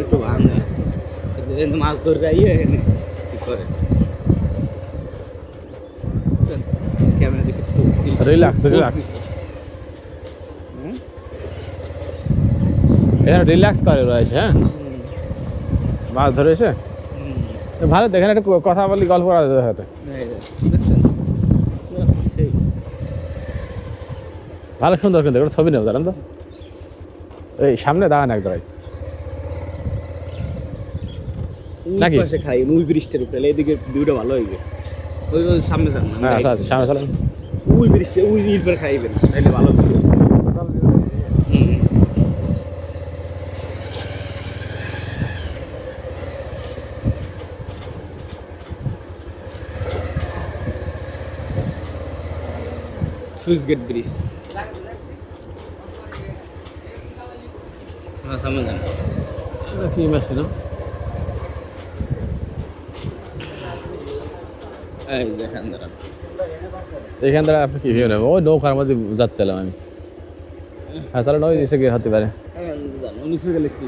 একটু ভাঙে মাছ ধরবে আইয়ে কি করে ক্যামেরা দেখে রিল্যাক্স রিল্যাক্স এখানে রিল্যাক্স করে রয়েছে। হ্যাঁ, মাছ ধরেছে ভালো। দেখেন একটু কথা বলি, গল্প করা যেতে হাতে ভালো সুন্দর। কিন্তু একটা ছবি নেব জানেন তো, এই সামনে দাঁড়ান এক জায়গায় নাকি খাই ওই ব্রিজটার উপরে, এদিকে ভিউটা ভালো হয়ে গেছে। ওই ওই সামনে যান, হ্যাঁ সামনে চলেন। ওই ব্রিজটা ওই ইরপর খাইবেন তাহলে ভালো। সুইচ গেট ব্রিজ, হ্যাঁ সামনে যান। কি মাছ না এই যে এখান দ্বারা এখান দ্বারা আপনি কি ভিউ নেবেন? ওই নৌকার মধ্যে যাচ্ছিলাম আমি। হ্যাঁ চলো নয় দিকে গিয়ে হতে পারে। নিচে গেলে কি